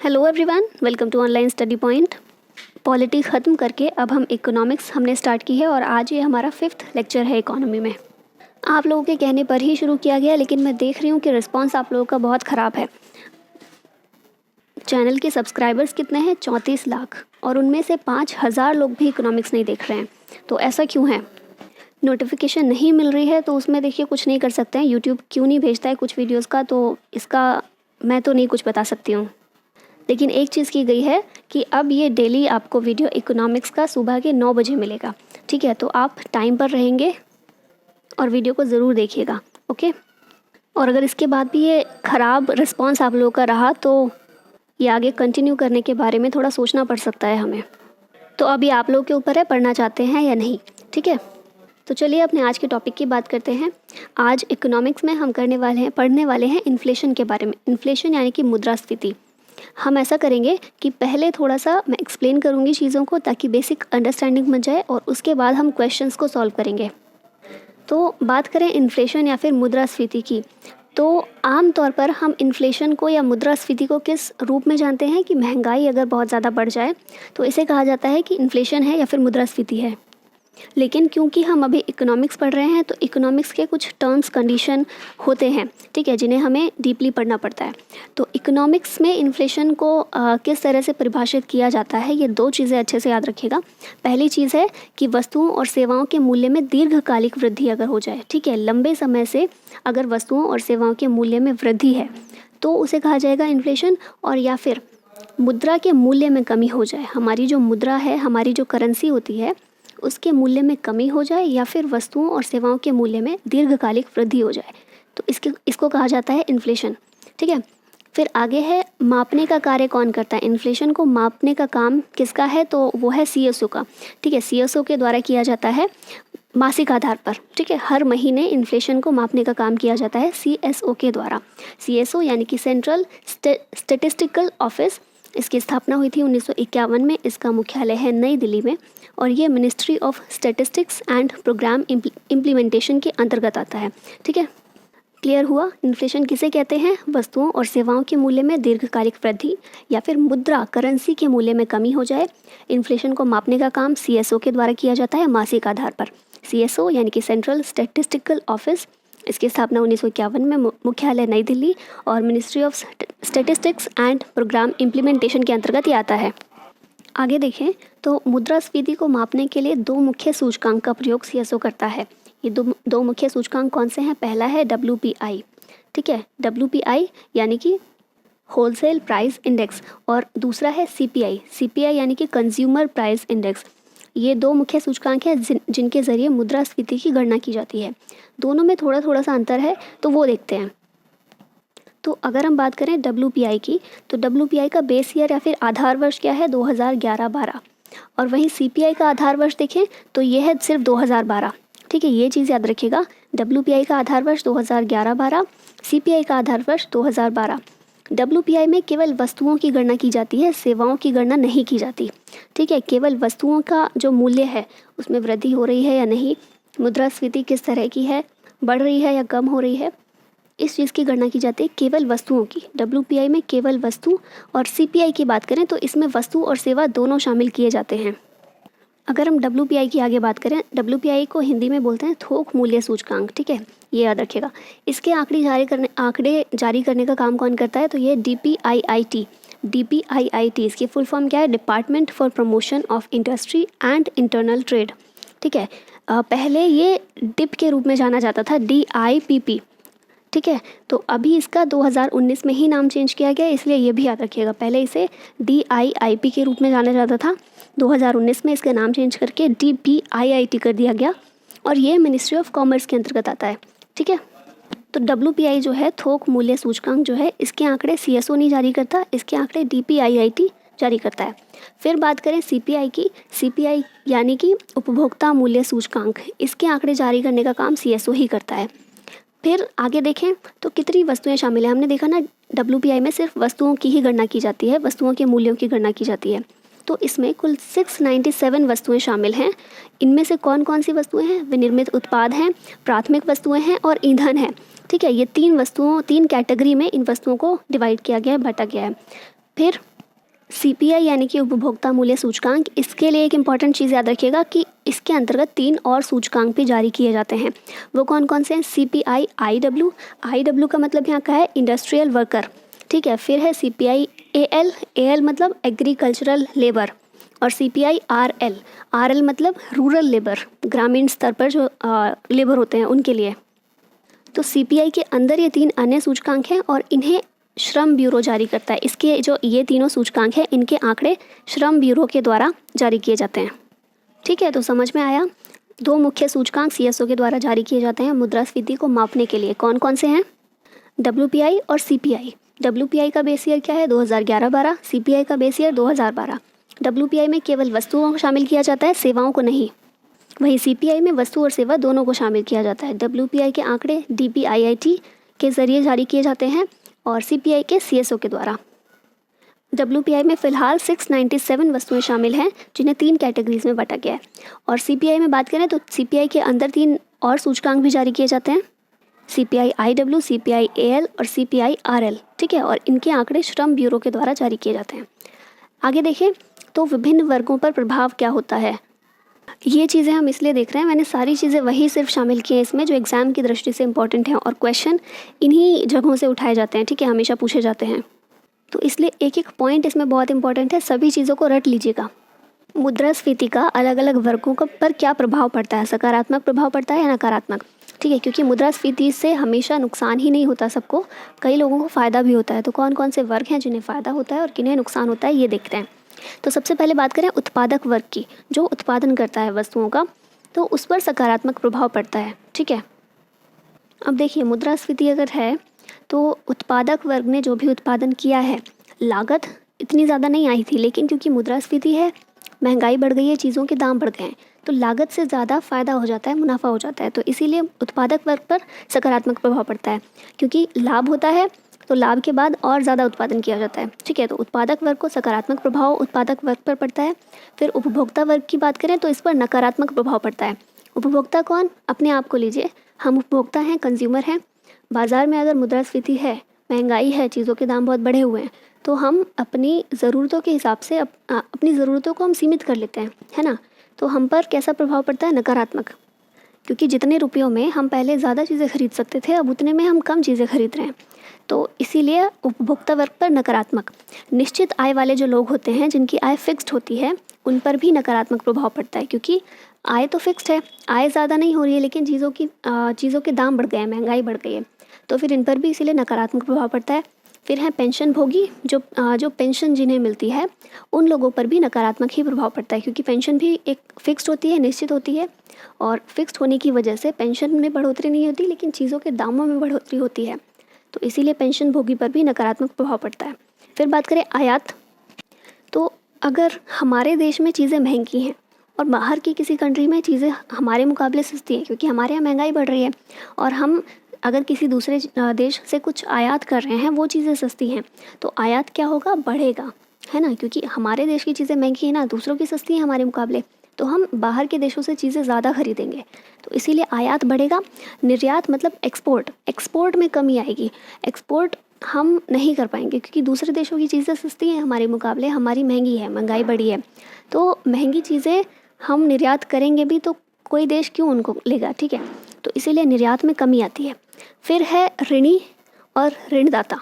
Hello everyone, welcome to online study point. Polity ख़त्म करके अब हम इकोनॉमिक्स हमने स्टार्ट की है और आज ये हमारा 5th लेक्चर है इकोनॉमी में। आप लोगों के कहने पर ही शुरू किया गया, लेकिन मैं देख रही हूँ कि रिस्पांस आप लोगों का बहुत ख़राब है। चैनल के सब्सक्राइबर्स कितने हैं? 34 लाख, और उनमें से 5000 लोग भी इकोनॉमिक्स नहीं देख रहे हैं। तो ऐसा क्यों है? नोटिफिकेशन नहीं मिल रही है तो उसमें देखिए कुछ नहीं कर सकते हैं। यूट्यूब क्यों नहीं भेजता है कुछ वीडियोज़ का, तो इसका मैं तो नहीं कुछ बता सकती हूँ। लेकिन एक चीज़ की गई है कि अब ये डेली आपको वीडियो इकोनॉमिक्स का सुबह के 9 बजे मिलेगा। ठीक है, तो आप टाइम पर रहेंगे और वीडियो को ज़रूर देखिएगा। ओके, और अगर इसके बाद भी ये ख़राब रिस्पांस आप लोगों का रहा तो ये आगे कंटिन्यू करने के बारे में थोड़ा सोचना पड़ सकता है हमें। तो अभी आप लोगों के ऊपर है, पढ़ना चाहते हैं या नहीं। ठीक है, तो चलिए अपने आज के टॉपिक की बात करते हैं। आज इकोनॉमिक्स में हम पढ़ने वाले हैं इन्फ्लेशन के बारे में। इन्फ्लेशन यानी कि मुद्रास्फीति। हम ऐसा करेंगे कि पहले थोड़ा सा मैं एक्सप्लेन करूँगी चीज़ों को ताकि बेसिक अंडरस्टैंडिंग बन जाए, और उसके बाद हम क्वेश्चंस को सॉल्व करेंगे। तो बात करें इन्फ्लेशन या फिर मुद्रास्फीति की, तो आम तौर पर हम इन्फ्लेशन को या मुद्रास्फीति को किस रूप में जानते हैं कि महंगाई अगर बहुत ज़्यादा बढ़ जाए तो इसे कहा जाता है कि इन्फ्लेशन है या फिर मुद्रास्फीति है। लेकिन क्योंकि हम अभी इकोनॉमिक्स पढ़ रहे हैं तो इकोनॉमिक्स के कुछ टर्म्स कंडीशन होते हैं, ठीक है, जिन्हें हमें डीपली पढ़ना पड़ता है। तो इकोनॉमिक्स में इन्फ्लेशन को किस तरह से परिभाषित किया जाता है, ये दो चीज़ें अच्छे से याद रखिएगा। पहली चीज़ है कि वस्तुओं और सेवाओं के मूल्य में दीर्घकालिक वृद्धि अगर हो जाए, ठीक है, लंबे समय से अगर वस्तुओं और सेवाओं के मूल्य में वृद्धि है तो उसे कहा जाएगा इन्फ्लेशन। और या फिर मुद्रा के मूल्य में कमी हो जाए, हमारी जो मुद्रा है, हमारी जो करेंसी होती है, उसके मूल्य में कमी हो जाए या फिर वस्तुओं और सेवाओं के मूल्य में दीर्घकालिक वृद्धि हो जाए तो इसको कहा जाता है इन्फ्लेशन। ठीक है, फिर आगे है मापने का कार्य कौन करता है। इन्फ्लेशन को मापने का काम किसका है, तो वो है CSO का। ठीक है, CSO के द्वारा किया जाता है मासिक आधार पर। ठीक है, हर महीने इन्फ्लेशन को मापने का काम किया जाता है CSO के द्वारा। CSO यानी कि सेंट्रल स्टैटिस्टिकल ऑफिस। इसकी स्थापना हुई थी 1951 में। इसका मुख्यालय है नई दिल्ली में और ये ministry of statistics and programme implementation के अंतर्गत आता है। ठीक है, क्लियर हुआ। इन्फ्लेशन किसे कहते हैं? वस्तुओं और सेवाओं के मूल्य में दीर्घकालिक वृद्धि या फिर मुद्रा करेंसी के मूल्य में कमी हो जाए। इन्फ्लेशन को मापने का काम CSO के द्वारा किया जाता है मासिक आधार पर। CSO यानी कि सेंट्रल स्टैटिस्टिकल ऑफिस। इसकी स्थापना 1951 में, मुख्यालय नई दिल्ली और ministry of statistics and programme implementation के अंतर्गत ये आता है। आगे देखें तो मुद्रास्फीति को मापने के लिए दो मुख्य सूचकांक का प्रयोग CSO करता है। ये दो मुख्य सूचकांक कौन से हैं? पहला है WPI। ठीक है, WPI यानी कि होलसेल प्राइस इंडेक्स, और दूसरा है CPI यानी कि कंज्यूमर प्राइस इंडेक्स। ये दो मुख्य सूचकांक हैं जिनके ज़रिए मुद्रास्फीति की गणना की जाती है। दोनों में थोड़ा थोड़ा सा अंतर है, तो वो देखते हैं। तो अगर हम बात करें WPI की, तो WPI का बेस ईयर या फिर आधार वर्ष क्या है? 2011-12। और वहीं CPI का आधार वर्ष देखें तो ये है सिर्फ 2012। ठीक है, ये चीज़ याद रखिएगा। WPI का आधार वर्ष 2011-12, CPI का आधार वर्ष 2012। WPI में केवल वस्तुओं की गणना की जाती है, सेवाओं की गणना नहीं की जाती। ठीक है, केवल वस्तुओं का जो मूल्य है उसमें वृद्धि हो रही है या नहीं, मुद्रास्फीति किस तरह की है, बढ़ रही है या कम हो रही है, इस चीज़ की गणना की जाती है केवल वस्तुओं की। WPI में केवल वस्तु, और CPI की बात करें तो इसमें वस्तु और सेवा दोनों शामिल किए जाते हैं। अगर हम WPI की आगे बात करें, WPI को हिंदी में बोलते हैं थोक मूल्य सूचकांक। ठीक है, ये याद रखिएगा। इसके आंकड़े जारी करने का काम कौन करता है? तो ये DPIIT। इसकी फुल फॉर्म क्या है? Department for promotion of industry and internal trade. ठीक है, पहले ये डिप के रूप में जाना जाता था, DIPP। ठीक है, तो अभी इसका 2019 में ही नाम चेंज किया गया, इसलिए ये भी याद रखिएगा। पहले इसे DIIP के रूप में जाना जाता था, 2019 में इसका नाम चेंज करके DPIIT कर दिया गया, और ये मिनिस्ट्री ऑफ कॉमर्स के अंतर्गत आता है। ठीक है, तो WPI जो है थोक मूल्य सूचकांक जो है, इसके आंकड़े CSO नहीं जारी करता, इसके आंकड़े DPIIT जारी करता है। फिर बात करें CPI की, CPI यानी कि उपभोक्ता मूल्य सूचकांक, इसके आंकड़े जारी करने का काम CSO ही करता है। फिर आगे देखें तो कितनी वस्तुएं शामिल हैं। हमने देखा ना, WPI में सिर्फ वस्तुओं की ही गणना की जाती है, वस्तुओं के मूल्यों की गणना की जाती है। तो इसमें कुल 697 वस्तुएं शामिल हैं। इनमें से कौन कौन सी वस्तुएं हैं? विनिर्मित उत्पाद हैं, प्राथमिक वस्तुएं हैं और ईंधन है। ठीक है, ये तीन कैटेगरी में इन वस्तुओं को डिवाइड किया गया है, बांटा गया है। फिर CPI यानी कि उपभोक्ता मूल्य सूचकांक, इसके लिए एक इम्पॉर्टेंट चीज़ याद रखिएगा कि इसके अंतर्गत 3 और सूचकांक भी जारी किए जाते हैं। वो कौन कौन से हैं? CPI IW, IW का मतलब यहाँ का है इंडस्ट्रियल वर्कर, ठीक है। फिर है CPI AL, AL मतलब एग्रीकल्चरल लेबर, और CPI RL, RL मतलब रूरल लेबर, ग्रामीण स्तर पर जो लेबर होते हैं उनके लिए। तो CPI के अंदर ये 3 अन्य सूचकांक हैं और इन्हें श्रम ब्यूरो जारी करता है। इसके जो ये तीनों सूचकांक हैं इनके आंकड़े श्रम ब्यूरो के द्वारा जारी किए जाते हैं, ठीक है। तो समझ में आया, 2 मुख्य सूचकांक CSO के द्वारा जारी किए जाते हैं मुद्रास्फीति को मापने के लिए। कौन कौन से हैं? WPI और CPI। WPI का बेस ईयर क्या है? 2011-12। CPI का बेस ईयर 2012। WPI में केवल वस्तुओं को शामिल किया जाता है, सेवाओं को नहीं। वहीं CPI में वस्तु और सेवा दोनों को शामिल किया जाता है। WPI के आंकड़े DPIIT के जरिए जारी किए जाते हैं और CPI के CSO के द्वारा। WPI में फ़िलहाल 697 वस्तुएं शामिल हैं जिन्हें 3 कैटेगरीज में बांटा गया है। और CPI में बात करें तो CPI के अंदर 3 और सूचकांक भी जारी किए जाते हैं, CPI IW, CPI AL और CPI RL, ठीक है। और इनके आंकड़े श्रम ब्यूरो के द्वारा जारी किए जाते हैं। आगे देखें तो विभिन्न वर्गों पर प्रभाव क्या होता है। ये चीज़ें हम इसलिए देख रहे हैं, मैंने सारी चीज़ें वही सिर्फ शामिल की हैं इसमें जो एग्ज़ाम की दृष्टि से इंपॉर्टेंट हैं और क्वेश्चन इन्हीं जगहों से उठाए जाते हैं, ठीक है, हमेशा पूछे जाते हैं। तो इसलिए एक एक पॉइंट इसमें बहुत इंपॉर्टेंट है, सभी चीज़ों को रट लीजिएगा। मुद्रास्फीति का अलग अलग वर्गों पर क्या प्रभाव पड़ता है, सकारात्मक प्रभाव पड़ता है या नकारात्मक, ठीक है, क्योंकि मुद्रास्फीति से हमेशा नुकसान ही नहीं होता सबको, कई लोगों को फ़ायदा भी होता है। तो कौन कौन से वर्ग हैं जिन्हें फ़ायदा होता है और किन्हें नुकसान होता है, ये देखते हैं। तो सबसे पहले बात करें उत्पादक वर्ग की, जो उत्पादन करता है वस्तुओं का, तो उस पर सकारात्मक प्रभाव पड़ता है, ठीक है। अब देखिए मुद्रास्फीति अगर है तो उत्पादक वर्ग ने जो भी उत्पादन किया है, लागत इतनी ज़्यादा नहीं आई थी, लेकिन क्योंकि मुद्रास्फीति है, महंगाई बढ़ गई है, चीज़ों के दाम बढ़ गए हैं, तो लागत से ज़्यादा फ़ायदा हो जाता है, मुनाफा हो जाता है। तो इसीलिए उत्पादक वर्ग पर सकारात्मक प्रभाव पड़ता है, क्योंकि लाभ होता है तो लाभ के बाद और ज़्यादा उत्पादन किया जाता है, ठीक है। तो उत्पादक वर्ग को सकारात्मक प्रभाव उत्पादक वर्ग पर पड़ता है। फिर उपभोक्ता वर्ग की बात करें तो इस पर नकारात्मक प्रभाव पड़ता है। उपभोक्ता कौन? अपने आप को लीजिए, हम उपभोक्ता हैं, कंज्यूमर हैं। बाज़ार में अगर मुद्रास्फीति है, महंगाई है, चीज़ों के दाम बहुत बढ़े हुए हैं, तो हम अपनी ज़रूरतों के हिसाब से अपनी ज़रूरतों को हम सीमित कर लेते हैं, है ना। तो हम पर कैसा प्रभाव पड़ता है? नकारात्मक, क्योंकि जितने रुपयों में हम पहले ज़्यादा चीज़ें खरीद सकते थे, अब उतने में हम कम चीज़ें खरीद रहे हैं, तो इसीलिए उपभोक्ता वर्ग पर नकारात्मक। निश्चित आय वाले जो लोग होते हैं, जिनकी आय फिक्स्ड होती है, उन पर भी नकारात्मक प्रभाव पड़ता है, क्योंकि आय तो फिक्स्ड है, आय ज़्यादा नहीं हो रही है, लेकिन चीज़ों के दाम बढ़ गए हैं, महंगाई बढ़ गई है, तो फिर इन पर भी इसीलिए नकारात्मक प्रभाव पड़ता है। फिर है पेंशन भोगी, जो पेंशन जिन्हें मिलती है, उन लोगों पर भी नकारात्मक ही प्रभाव पड़ता है, क्योंकि पेंशन भी एक फिक्स्ड होती है, निश्चित होती है, और फिक्स्ड होने की वजह से पेंशन में बढ़ोतरी नहीं होती, लेकिन चीज़ों के दामों में बढ़ोतरी होती है, तो इसीलिए पेंशन भोगी पर भी नकारात्मक प्रभाव पड़ता है। फिर बात करें आयात, तो अगर हमारे देश में चीज़ें महंगी हैं और बाहर की किसी कंट्री में चीज़ें हमारे मुकाबले सस्ती हैं, क्योंकि हमारे यहाँ महंगाई बढ़ रही है, और हम अगर किसी दूसरे देश से कुछ आयात कर रहे हैं, वो चीज़ें सस्ती हैं, तो आयात क्या होगा? बढ़ेगा, है ना, क्योंकि हमारे देश की चीज़ें महंगी हैं ना, दूसरों की सस्ती हैं हमारे मुकाबले, तो हम बाहर के देशों से चीज़ें ज़्यादा खरीदेंगे, तो इसीलिए आयात बढ़ेगा। निर्यात मतलब एक्सपोर्ट में कमी आएगी, एक्सपोर्ट हम नहीं कर पाएंगे, क्योंकि दूसरे देशों की चीज़ें सस्ती हैं हमारे मुकाबले, हमारी महंगी है, महंगाई बढ़ी है, तो महंगी चीज़ें हम निर्यात करेंगे भी तो कोई देश क्यों उनको लेगा, ठीक है, तो इसीलिए निर्यात में कमी आती है। फिर है ऋणी और ऋणदाता।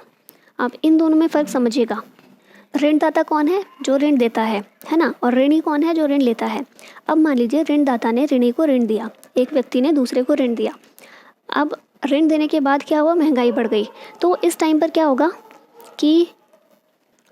आप इन दोनों में फ़र्क समझिएगा। ऋणदाता कौन है? जो ऋण देता है ना, और ऋणी कौन है? जो ऋण लेता है। अब मान लीजिए ऋणदाता ने ऋणी को ऋण दिया, एक व्यक्ति ने दूसरे को ऋण दिया। अब ऋण देने के बाद क्या हुआ? महंगाई बढ़ गई, तो इस टाइम पर क्या होगा कि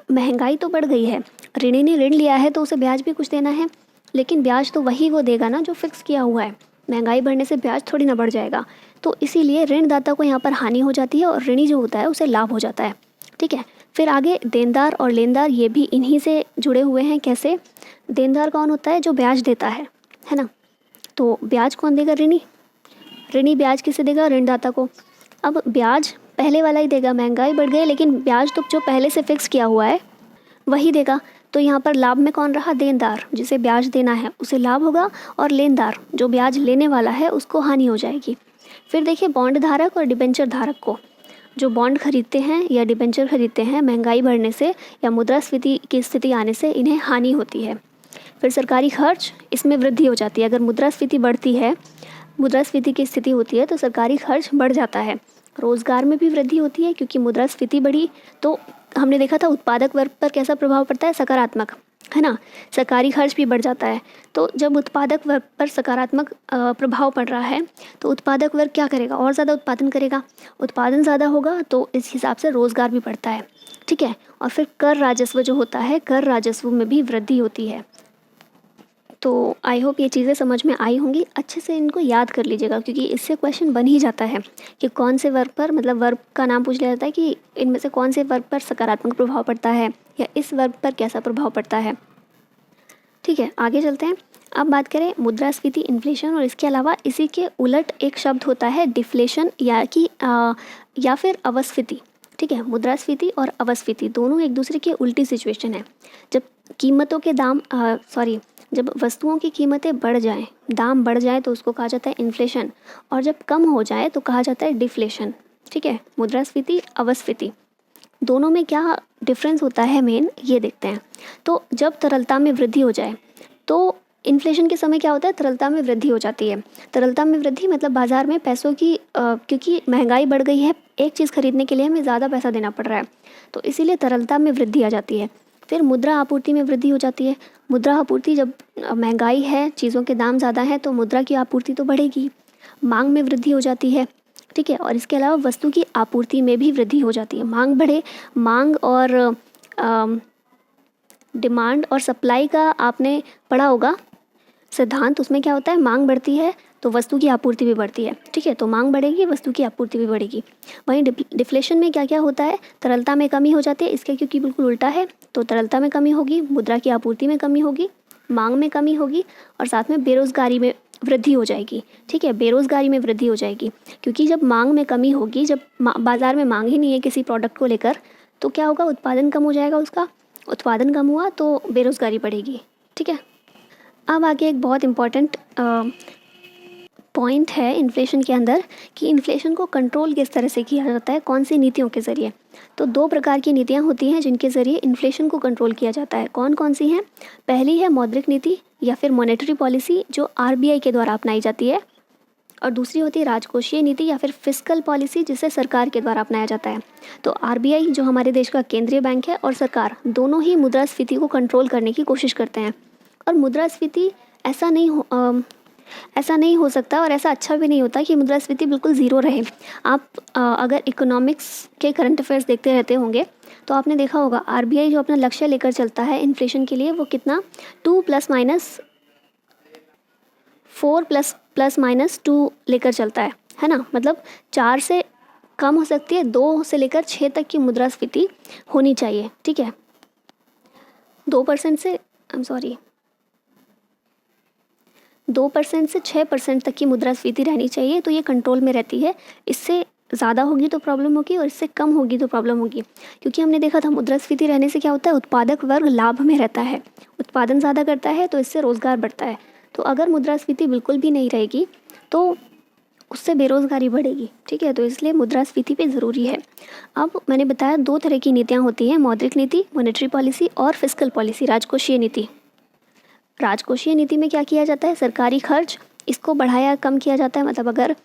महंगाई तो बढ़ गई है, ऋणी ने ऋण लिया है तो उसे ब्याज भी कुछ देना है, लेकिन ब्याज तो वही वो देगा ना जो फिक्स किया हुआ है, महंगाई बढ़ने से ब्याज थोड़ी ना बढ़ जाएगा, तो इसीलिए ऋणदाता को यहाँ पर हानि हो जाती है और ऋणी जो होता है उसे लाभ हो जाता है, ठीक है। फिर आगे देनदार और लेनदार, ये भी इन्हीं से जुड़े हुए हैं। कैसे? देनदार कौन होता है? जो ब्याज देता है ना, तो ब्याज कौन देगा? ऋणी ब्याज किसे देगा? ऋणदाता को। अब ब्याज पहले वाला ही देगा, महंगाई बढ़ गई लेकिन ब्याज तो जो पहले से फिक्स किया हुआ है वही देगा, तो यहाँ पर लाभ में कौन रहा? देनदार, जिसे ब्याज देना है उसे लाभ होगा, और लेनदार जो ब्याज लेने वाला है उसको हानि हो जाएगी। फिर देखिए बॉन्ड धारक और डिबेंचर धारक को। जो बॉन्ड खरीदते हैं या डिबेंचर खरीदते हैं, महंगाई बढ़ने से या मुद्रास्फीति की स्थिति आने से इन्हें हानि होती है। फिर सरकारी खर्च, इसमें वृद्धि हो जाती है। अगर मुद्रास्फीति बढ़ती है, मुद्रास्फीति की स्थिति होती है तो सरकारी खर्च बढ़ जाता है। रोज़गार में भी वृद्धि होती है क्योंकि मुद्रास्फीति बढ़ी तो हमने देखा था उत्पादक वर्ग पर कैसा प्रभाव पड़ता है, सकारात्मक, है ना। सरकारी खर्च भी बढ़ जाता है। तो जब उत्पादक वर्ग पर सकारात्मक प्रभाव पड़ रहा है तो उत्पादक वर्ग क्या करेगा, और ज़्यादा उत्पादन करेगा। उत्पादन ज़्यादा होगा तो इस हिसाब से रोज़गार भी बढ़ता है, ठीक है। और फिर कर राजस्व जो होता है, कर राजस्व में भी वृद्धि होती है। तो आई होप ये चीज़ें समझ में आई होंगी। अच्छे से इनको याद कर लीजिएगा क्योंकि इससे क्वेश्चन बन ही जाता है कि कौन से वर्ग पर, मतलब वर्ग का नाम पूछ लिया जाता है कि इनमें से कौन से वर्ग पर सकारात्मक प्रभाव पड़ता है या इस वर्ग पर कैसा प्रभाव पड़ता है। ठीक है, आगे चलते हैं। अब बात करें मुद्रास्फीति, इन्फ्लेशन और इसके अलावा इसी के उलट एक शब्द होता है डिफ्लेशन या फिर अवस्फीति। ठीक है, मुद्रास्फीति और अवस्फीति दोनों एक दूसरे के उल्टी सिचुएशन है। जब कीमतों के जब वस्तुओं की कीमतें बढ़ जाएं, दाम बढ़ जाए तो उसको कहा जाता है इन्फ्लेशन, और जब कम हो जाए तो कहा जाता है डिफ्लेशन। ठीक है, मुद्रास्फीति, अवस्फीति, दोनों में क्या डिफरेंस होता है मेन, ये देखते हैं। तो जब तरलता में वृद्धि हो जाए तो इन्फ्लेशन के समय क्या होता है, तरलता में वृद्धि हो जाती है। तरलता में वृद्धि मतलब बाज़ार में पैसों की क्योंकि महंगाई बढ़ गई है, एक चीज़ खरीदने के लिए हमें ज़्यादा पैसा देना पड़ रहा है, तो इसीलिए तरलता में वृद्धि आ जाती है। फिर मुद्रा आपूर्ति में वृद्धि हो जाती है। मुद्रा आपूर्ति, जब महंगाई है, चीज़ों के दाम ज़्यादा हैं तो मुद्रा की आपूर्ति तो बढ़ेगी, मांग में वृद्धि हो जाती है। ठीक है, और इसके अलावा वस्तु की आपूर्ति में भी वृद्धि हो जाती है। मांग बढ़े, मांग और डिमांड और सप्लाई का आपने पढ़ा होगा सिद्धांत, उसमें क्या होता है, मांग बढ़ती है तो वस्तु की आपूर्ति भी बढ़ती है। ठीक है, तो मांग बढ़ेगी, वस्तु की आपूर्ति भी बढ़ेगी। वहीं डिफ्लेशन में क्या क्या होता है, तरलता में कमी हो जाती है, इसके क्योंकि बिल्कुल उल्टा है। तो तरलता में कमी होगी, मुद्रा की आपूर्ति में कमी होगी, मांग में कमी होगी और साथ में बेरोज़गारी में वृद्धि हो जाएगी। ठीक है, बेरोज़गारी में वृद्धि हो जाएगी क्योंकि जब मांग में कमी होगी, जब बाज़ार में मांग ही नहीं है किसी प्रोडक्ट को लेकर, तो क्या होगा, उत्पादन कम हो जाएगा उसका। उत्पादन कम हुआ तो बेरोज़गारी बढ़ेगी। ठीक है, अब आगे एक बहुत इम्पॉर्टेंट पॉइंट है इन्फ्लेशन के अंदर कि इन्फ्लेशन को कंट्रोल किस तरह से किया जाता है, कौन सी नीतियों के ज़रिए। तो दो प्रकार की नीतियाँ होती हैं जिनके ज़रिए इन्फ्लेशन को कंट्रोल किया जाता है। कौन कौन सी हैं? पहली है मौद्रिक नीति या फिर मॉनेटरी पॉलिसी, जो RBI के द्वारा अपनाई जाती है, और दूसरी होती है राजकोषीय नीति या फिर फिस्कल पॉलिसी, जिसे सरकार के द्वारा अपनाया जाता है। तो RBI जो हमारे देश का केंद्रीय बैंक है और सरकार दोनों ही मुद्रास्फीति को कंट्रोल करने की कोशिश करते हैं। और मुद्रास्फीति ऐसा नहीं हो सकता और ऐसा अच्छा भी नहीं होता कि मुद्रास्फीति बिल्कुल ज़ीरो रहे। आप अगर इकोनॉमिक्स के करंट अफेयर्स देखते रहते होंगे तो आपने देखा होगा RBI जो अपना लक्ष्य लेकर चलता है इन्फ्लेशन के लिए, वो कितना 2 + -4 + लेकर चलता है ना। मतलब 4 से कम हो सकती है, 2 से लेकर 6 तक की मुद्रास्फीति होनी चाहिए। ठीक है, 2% से 6% तक की मुद्रास्फीति रहनी चाहिए, तो ये कंट्रोल में रहती है। इससे ज़्यादा होगी तो प्रॉब्लम होगी और इससे कम होगी तो प्रॉब्लम होगी, क्योंकि हमने देखा था मुद्रास्फीति रहने से क्या होता है, उत्पादक वर्ग लाभ में रहता है, उत्पादन ज़्यादा करता है तो इससे रोज़गार बढ़ता है। तो अगर मुद्रास्फीति बिल्कुल भी नहीं रहेगी तो उससे बेरोज़गारी बढ़ेगी। ठीक है, तो इसलिए मुद्रास्फीति भी ज़रूरी है। अब मैंने बताया 2 तरह की नीतियाँ होती हैं, मौद्रिक नीति, मॉनेटरी पॉलिसी, और फिस्कल पॉलिसी, राजकोषीय नीति। राजकोषीय नीति में क्या किया जाता है, सरकारी खर्च इसको बढ़ाया कम किया जाता है। मतलब अगर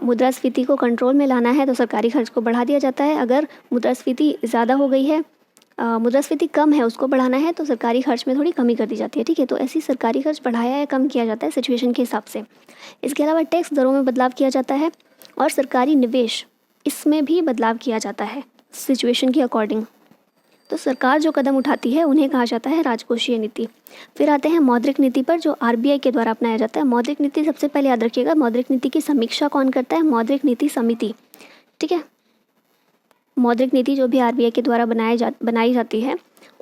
मुद्रास्फीति को कंट्रोल में लाना है तो सरकारी खर्च को बढ़ा दिया जाता है। अगर मुद्रास्फीति ज़्यादा हो गई है, मुद्रास्फीति कम है, उसको बढ़ाना है तो सरकारी खर्च में थोड़ी कमी कर दी जाती है। ठीक है, तो ऐसी सरकारी खर्च बढ़ाया या कम किया जाता है सिचुएशन के हिसाब से। इसके अलावा टैक्स दरों में बदलाव किया जाता है और सरकारी निवेश, इसमें भी बदलाव किया जाता है सिचुएशन के अकॉर्डिंग। तो सरकार जो कदम उठाती है उन्हें कहा जाता है राजकोषीय नीति। फिर आते हैं मौद्रिक नीति पर, जो RBI के द्वारा अपनाया जाता है। मौद्रिक नीति सबसे पहले याद रखिएगा, मौद्रिक नीति की समीक्षा कौन करता है, मौद्रिक नीति समिति। ठीक है, मौद्रिक नीति जो भी RBI के द्वारा बनाई जाती है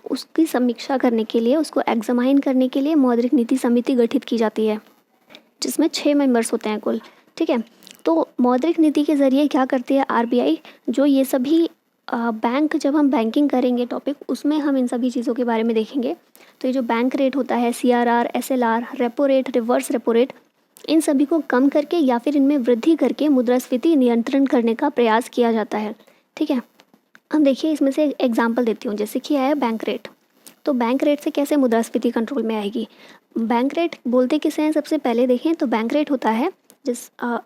उसकी समीक्षा करने के लिए, उसको एग्जामाइन करने के लिए मौद्रिक नीति समिति गठित की जाती है, जिसमें 6 मेंबर्स होते हैं कुल। ठीक है, तो मौद्रिक नीति के ज़रिए क्या करती है RBI, जो ये सभी बैंक, जब हम बैंकिंग करेंगे टॉपिक, उसमें हम इन सभी चीज़ों के बारे में देखेंगे। तो ये जो बैंक रेट होता है, CRR, SLR, repo rate, reverse repo rate, इन सभी को कम करके या फिर इनमें वृद्धि करके मुद्रास्फीति नियंत्रण करने का प्रयास किया जाता है। ठीक है। अब देखिए इसमें से एग्जांपल देती हूँ, जैसे कि है बैंक रेट। तो बैंक रेट से कैसे मुद्रास्फीति कंट्रोल में आएगी? बैंक रेट बोलते किसे हैं? सबसे पहले देखें तो बैंक रेट होता है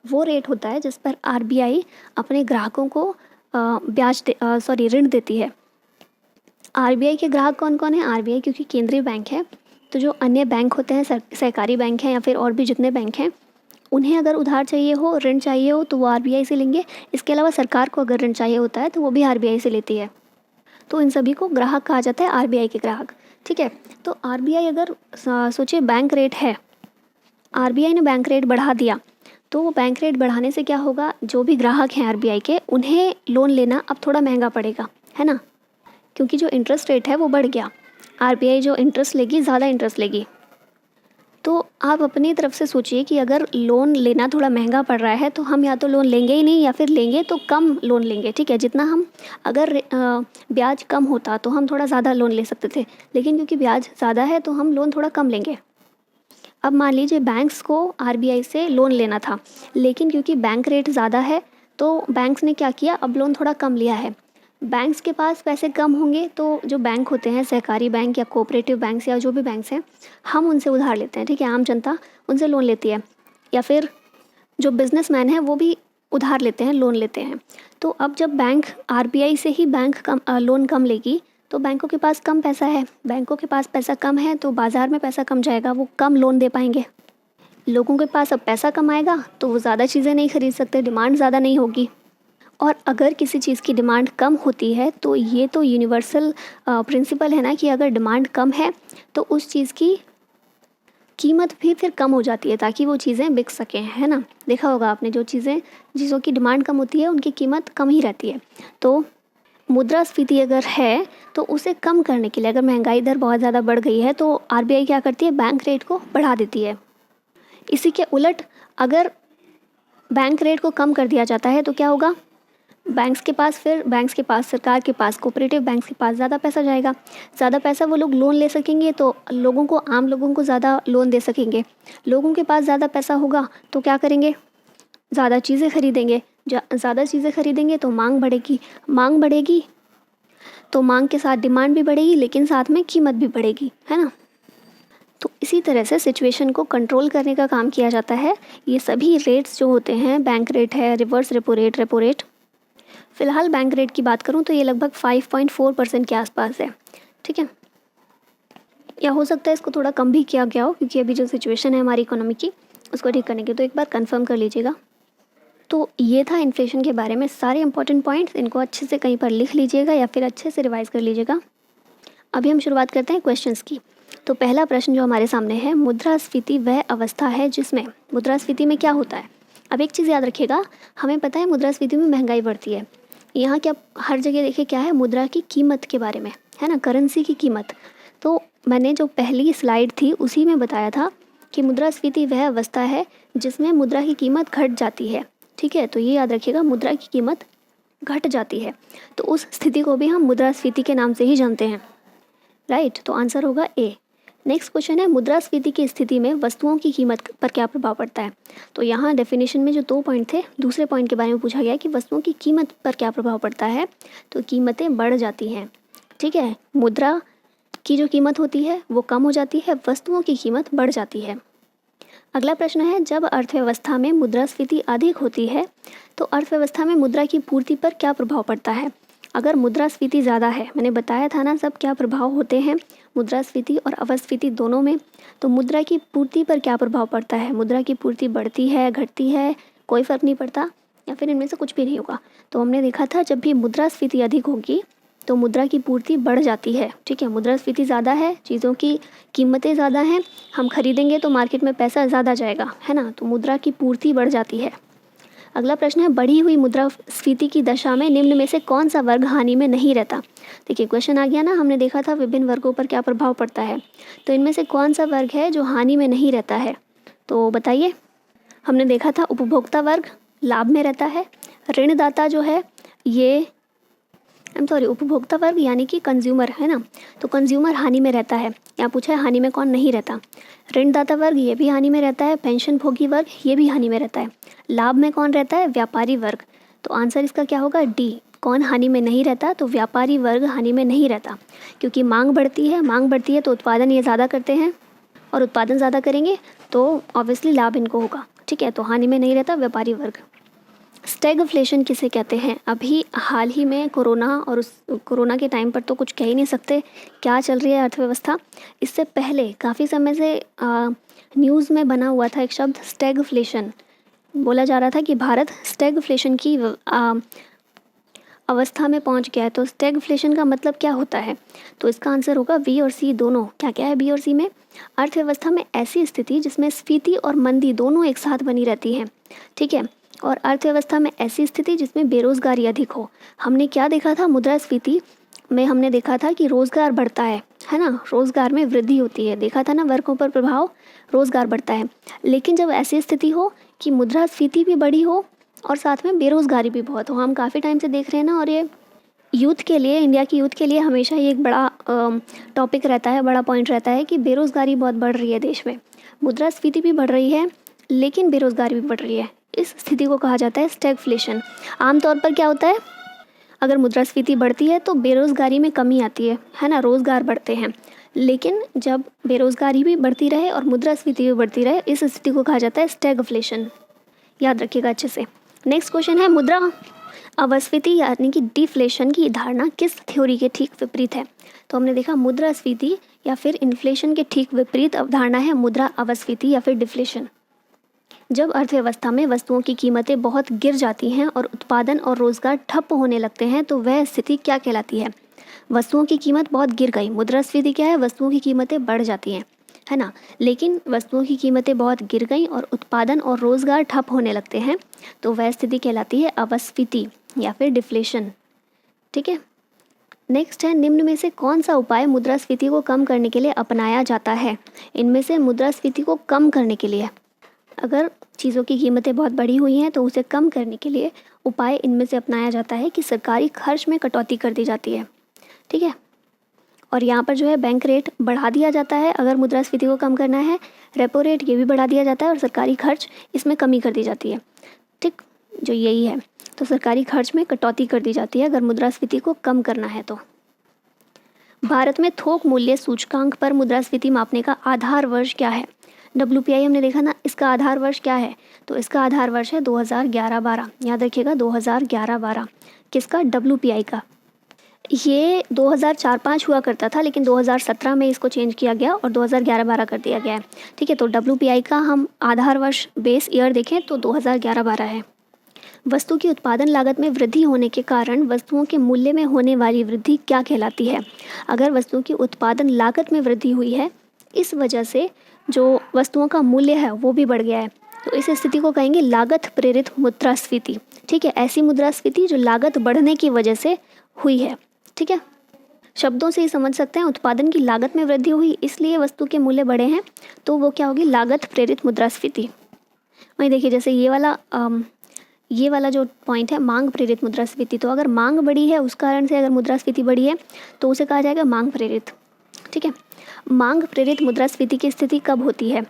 वो रेट होता है जिस पर आरबीआई अपने ग्राहकों को ऋण देती है। आरबीआई के ग्राहक कौन कौन है? आरबीआई क्योंकि केंद्रीय बैंक है, तो जो अन्य बैंक होते हैं सहकारी बैंक हैं या फिर और भी जितने बैंक हैं, उन्हें अगर उधार चाहिए हो, ऋण चाहिए हो तो वो आरबीआई से लेंगे। इसके अलावा सरकार को अगर ऋण चाहिए होता है तो वो भी आरबीआई से लेती है। तो इन सभी को ग्राहक कहा जाता है, आरबीआई के ग्राहक। ठीक है। तो आरबीआई अगर सोचिए बैंक रेट है, आरबीआई ने बैंक रेट बढ़ा दिया, तो वो बैंक रेट बढ़ाने से क्या होगा? जो भी ग्राहक हैं आरबीआई के, उन्हें लोन लेना अब थोड़ा महंगा पड़ेगा, है ना, क्योंकि जो इंटरेस्ट रेट है वो बढ़ गया। आरबीआई जो इंटरेस्ट लेगी, ज़्यादा इंटरेस्ट लेगी। तो आप अपनी तरफ से सोचिए कि अगर लोन लेना थोड़ा महंगा पड़ रहा है तो हम या तो लोन लेंगे ही नहीं, या फिर लेंगे तो कम लोन लेंगे। ठीक है, जितना हम अगर ब्याज कम होता तो हम थोड़ा ज़्यादा लोन ले सकते थे, लेकिन क्योंकि ब्याज ज़्यादा है तो हम लोन थोड़ा कम लेंगे। अब मान लीजिए बैंक्स को आरबीआई से लोन लेना था, लेकिन क्योंकि बैंक रेट ज़्यादा है तो बैंक्स ने क्या किया? अब लोन थोड़ा कम लिया है। बैंक्स के पास पैसे कम होंगे तो जो बैंक होते हैं, सहकारी बैंक या कोऑपरेटिव बैंक्स या जो भी बैंक्स हैं, हम उनसे उधार लेते हैं। ठीक है, आम जनता उनसे लोन लेती है, या फिर जो बिजनेसमैन है वो भी उधार लेते हैं, लोन लेते हैं। तो अब जब बैंक आरबीआई से ही लोन कम लेगी तो बैंकों के पास कम पैसा है, बैंकों के पास पैसा कम है तो बाज़ार में पैसा कम जाएगा, वो कम लोन दे पाएंगे। लोगों के पास अब पैसा कम आएगा तो वो ज़्यादा चीज़ें नहीं खरीद सकते, डिमांड ज़्यादा नहीं होगी। और अगर किसी चीज़ की डिमांड कम होती है तो ये तो यूनिवर्सल प्रिंसिपल है ना, कि अगर डिमांड कम है तो उस चीज़ की कीमत भी फिर कम हो जाती है, ताकि वो चीज़ें बिक सकें, है ना। देखा होगा आपने, जो चीज़ों की डिमांड कम होती है उनकी कीमत कम ही रहती है। तो मुद्रास्फीति अगर है तो उसे कम करने के लिए, अगर महंगाई दर बहुत ज़्यादा बढ़ गई है तो आरबीआई क्या करती है? बैंक रेट को बढ़ा देती है। इसी के उलट अगर बैंक रेट को कम कर दिया जाता है तो क्या होगा? बैंक्स के पास, सरकार के पास, कोऑपरेटिव बैंक्स के पास ज़्यादा पैसा जाएगा। ज़्यादा पैसा वो लोग लोन ले सकेंगे तो आम लोगों को ज़्यादा लोन दे सकेंगे। लोगों के पास ज़्यादा पैसा होगा तो क्या करेंगे? ज़्यादा चीज़ें खरीदेंगे। ज़्यादा चीज़ें खरीदेंगे तो मांग बढ़ेगी तो मांग के साथ डिमांड भी बढ़ेगी, लेकिन साथ में कीमत भी बढ़ेगी, है ना। तो इसी तरह से सिचुएशन को कंट्रोल करने का काम किया जाता है। ये सभी रेट्स जो होते हैं, बैंक रेट है, रिवर्स रेपो रेट, फ़िलहाल बैंक रेट की बात करूं तो ये लगभग 5.4% के आसपास है। ठीक है, या हो सकता है इसको थोड़ा कम भी किया गया हो, क्योंकि अभी जो सिचुएशन है हमारी इकोनॉमी की, उसको ठीक करने के, तो एक बार कंफर्म कर लीजिएगा। तो ये था इन्फ्लेशन के बारे में सारे इंपॉर्टेंट पॉइंट्स। इनको अच्छे से कहीं पर लिख लीजिएगा या फिर अच्छे से रिवाइज़ कर लीजिएगा। अभी हम शुरुआत करते हैं क्वेश्चंस की। तो पहला प्रश्न जो हमारे सामने है, मुद्रास्फीति वह अवस्था है जिसमें, मुद्रास्फीति में क्या होता है? अब एक चीज़ याद रखिएगा, हमें पता है मुद्रास्फीति में महंगाई बढ़ती है। यहाँ क्या हर जगह देखिए क्या है? मुद्रा की कीमत के बारे में, है ना, करेंसी की कीमत। तो मैंने जो पहली स्लाइड थी उसी में बताया था कि मुद्रास्फीति वह अवस्था है जिसमें मुद्रा की कीमत घट जाती है। ठीक है, तो ये याद रखिएगा, मुद्रा की कीमत घट जाती है, तो उस स्थिति को भी हम मुद्रास्फीति के नाम से ही जानते हैं। राइट, तो आंसर होगा ए। नेक्स्ट क्वेश्चन है, मुद्रास्फीति की स्थिति में वस्तुओं की कीमत पर क्या प्रभाव पड़ता है? तो यहाँ डेफिनेशन में जो 2 पॉइंट थे, दूसरे पॉइंट के बारे में पूछा गया कि वस्तुओं की कीमत पर क्या प्रभाव पड़ता है, तो कीमतें बढ़ जाती हैं। ठीक है, मुद्रा की जो कीमत होती है वो कम हो जाती है, वस्तुओं की कीमत बढ़ जाती है। अगला प्रश्न है, जब अर्थव्यवस्था में मुद्रास्फीति अधिक होती है तो अर्थव्यवस्था में मुद्रा की पूर्ति पर क्या प्रभाव पड़ता है? अगर मुद्रास्फीति ज़्यादा है, मैंने बताया था ना सब क्या प्रभाव होते हैं मुद्रास्फीति और अपस्फीति दोनों में, तो मुद्रा की पूर्ति पर क्या प्रभाव पड़ता है? मुद्रा की पूर्ति बढ़ती है, घटती है, कोई फ़र्क नहीं पड़ता, या फिर इनमें से कुछ भी नहीं होगा। तो हमने देखा था जब भी मुद्रास्फीति अधिक होगी तो मुद्रा की पूर्ति बढ़ जाती है। ठीक है, मुद्रास्फीति ज़्यादा है, चीज़ों की कीमतें ज़्यादा हैं, हम खरीदेंगे तो मार्केट में पैसा ज़्यादा जाएगा, है ना, तो मुद्रा की पूर्ति बढ़ जाती है। अगला प्रश्न है, बढ़ी हुई मुद्रास्फीति की दशा में निम्न में से कौन सा वर्ग हानि में नहीं रहता? देखिए क्वेश्चन आ गया ना, हमने देखा था विभिन्न वर्गों पर क्या प्रभाव पड़ता है, तो इनमें से कौन सा वर्ग है जो हानि में नहीं रहता है? तो बताइए। हमने देखा था उपभोक्ता वर्ग लाभ में रहता है, ऋणदाता जो है ये उपभोक्ता वर्ग यानी कि कंज्यूमर, है ना, तो कंज्यूमर हानि में रहता है। यहाँ पूछा है हानि में कौन नहीं रहता? ऋणदाता वर्ग ये भी हानि में रहता है, पेंशन भोगी वर्ग ये भी हानि में रहता है। लाभ में कौन रहता है? व्यापारी वर्ग। तो आंसर इसका क्या होगा? डी, कौन हानि में नहीं रहता? तो व्यापारी वर्ग हानि में नहीं रहता, क्योंकि मांग बढ़ती है तो उत्पादन ये ज़्यादा करते हैं, और उत्पादन ज़्यादा करेंगे तो ऑब्वियसली लाभ इनको होगा। ठीक है, तो हानि में नहीं रहता व्यापारी वर्ग। स्टैगफ्लेशन किसे कहते हैं? अभी हाल ही में कोरोना के टाइम पर तो कुछ कह ही नहीं सकते क्या चल रही है अर्थव्यवस्था। इससे पहले काफ़ी समय से न्यूज़ में बना हुआ था एक शब्द स्टैगफ्लेशन। बोला जा रहा था कि भारत स्टैगफ्लेशन की अवस्था में पहुंच गया है। तो स्टैगफ्लेशन का मतलब क्या होता है? तो इसका आंसर होगा बी और सी दोनों। क्या क्या है बी और सी में? अर्थव्यवस्था में ऐसी स्थिति जिसमें स्फीति और मंदी दोनों एक साथ बनी रहती हैं। ठीक है, और अर्थव्यवस्था में ऐसी स्थिति जिसमें बेरोजगारी अधिक हो। हमने क्या देखा था? मुद्रास्फीति में हमने देखा था कि रोजगार बढ़ता है ना, रोजगार में वृद्धि होती है। देखा था ना, वर्गों पर प्रभाव, रोजगार बढ़ता है। लेकिन जब ऐसी स्थिति हो कि मुद्रास्फीति भी बढ़ी हो और साथ में बेरोजगारी भी बहुत हो, हम काफ़ी टाइम से देख रहे हैं ना, और ये यूथ के लिए, इंडिया की यूथ के लिए हमेशा ये एक बड़ा टॉपिक रहता है, बड़ा पॉइंट रहता है कि बेरोजगारी बहुत बढ़ रही है देश में। मुद्रास्फीति भी बढ़ रही है लेकिन बेरोजगारी भी बढ़ रही है। इस स्थिति को कहा जाता है स्टैगफ्लेशन। आमतौर पर क्या होता है, अगर मुद्रास्फीति बढ़ती है तो बेरोजगारी में कमी आती है ना, रोजगार बढ़ते हैं। लेकिन जब बेरोजगारी भी बढ़ती रहे और मुद्रास्फीति भी बढ़ती रहे, इस स्थिति को कहा जाता है स्टैगफ्लेशन। याद रखिएगा अच्छे से। नेक्स्ट क्वेश्चन है, मुद्रा अवस्फीति यानी कि डिफ्लेशन की धारणा किस थ्योरी के ठीक विपरीत है? तो हमने देखा मुद्रास्फीति या फिर इन्फ्लेशन के ठीक विपरीत अवधारणा है मुद्रा अवस्फीति या फिर डिफ्लेशन। जब अर्थव्यवस्था में वस्तुओं की कीमतें बहुत गिर जाती हैं और उत्पादन और रोजगार ठप होने लगते हैं तो वह स्थिति क्या कहलाती है? वस्तुओं की कीमत बहुत गिर गई। मुद्रास्फीति क्या है? वस्तुओं की कीमतें बढ़ जाती हैं, है ना, लेकिन वस्तुओं की कीमतें बहुत गिर गई और उत्पादन और रोजगार ठप होने लगते हैं तो वह स्थिति कहलाती है अवस्फीति या फिर डिफ्लेशन। ठीक है, नेक्स्ट है, निम्न में से कौन सा उपाय मुद्रास्फीति को कम करने के लिए अपनाया जाता है? इनमें से मुद्रास्फीति को कम करने के लिए, अगर चीज़ों की कीमतें बहुत बढ़ी हुई हैं तो उसे कम करने के लिए उपाय इनमें से अपनाया जाता है कि सरकारी खर्च में कटौती कर दी जाती है। ठीक है, और यहाँ पर जो है बैंक रेट बढ़ा दिया जाता है अगर मुद्रास्फीति को कम करना है, रेपो रेट ये भी बढ़ा दिया जाता है और सरकारी खर्च इसमें कमी कर दी जाती है। ठीक, जो यही है, तो सरकारी खर्च में कटौती कर दी जाती है अगर मुद्रास्फीति को कम करना है तो। भारत में थोक मूल्य सूचकांक पर मुद्रास्फीति मापने का आधार वर्ष क्या है? WPI हमने देखा ना, इसका आधार वर्ष क्या है? तो इसका आधार वर्ष है 2011-12। याद रखिएगा 2011-12। किसका? WPI का। ये 2004-05 हुआ करता था लेकिन 2017 में इसको चेंज किया गया और 2011-12 कर दिया गया है। ठीक है, तो WPI का हम आधार वर्ष बेस ईयर देखें तो 2011-12 है। वस्तु की उत्पादन लागत में वृद्धि होने के कारण वस्तुओं के मूल्य में होने वाली वृद्धि क्या कहलाती है? अगर वस्तुओं की उत्पादन लागत में वृद्धि हुई है, इस वजह से जो वस्तुओं का मूल्य है वो भी बढ़ गया है, तो इस स्थिति को कहेंगे लागत प्रेरित मुद्रास्फीति। ठीक है, ऐसी मुद्रास्फीति जो लागत बढ़ने की वजह से हुई है। ठीक है, शब्दों से ही समझ सकते हैं, उत्पादन की लागत में वृद्धि हुई इसलिए वस्तु के मूल्य बढ़े हैं, तो वो क्या होगी? लागत प्रेरित मुद्रास्फीति। वहीं देखिए, जैसे ये वाला जो पॉइंट है मांग प्रेरित मुद्रास्फीति, तो अगर मांग बढ़ी है उस कारण से अगर मुद्रास्फीति बढ़ी है तो उसे कहा जाएगा मांग प्रेरित। ठीक है, मांग प्रेरित मुद्रास्फीति की स्थिति कब होती है?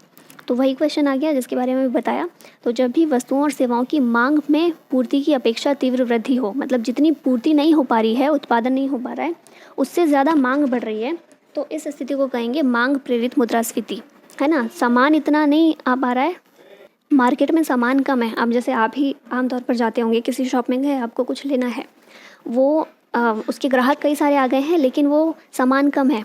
तो वही क्वेश्चन आ गया जिसके बारे में बताया। तो जब भी वस्तुओं और सेवाओं की मांग में पूर्ति की अपेक्षा तीव्र वृद्धि हो, मतलब जितनी पूर्ति नहीं हो पा रही है, उत्पादन नहीं हो पा रहा है, उससे ज़्यादा मांग बढ़ रही है, तो इस स्थिति को कहेंगे मांग प्रेरित मुद्रास्फीति, है ना। सामान इतना नहीं आ पा रहा है, मार्केट में सामान कम है। अब जैसे आप ही आमतौर पर जाते होंगे, किसी शॉप में गए, आपको कुछ लेना है, वो उसके ग्राहक कई सारे आ गए हैं लेकिन वो सामान कम है,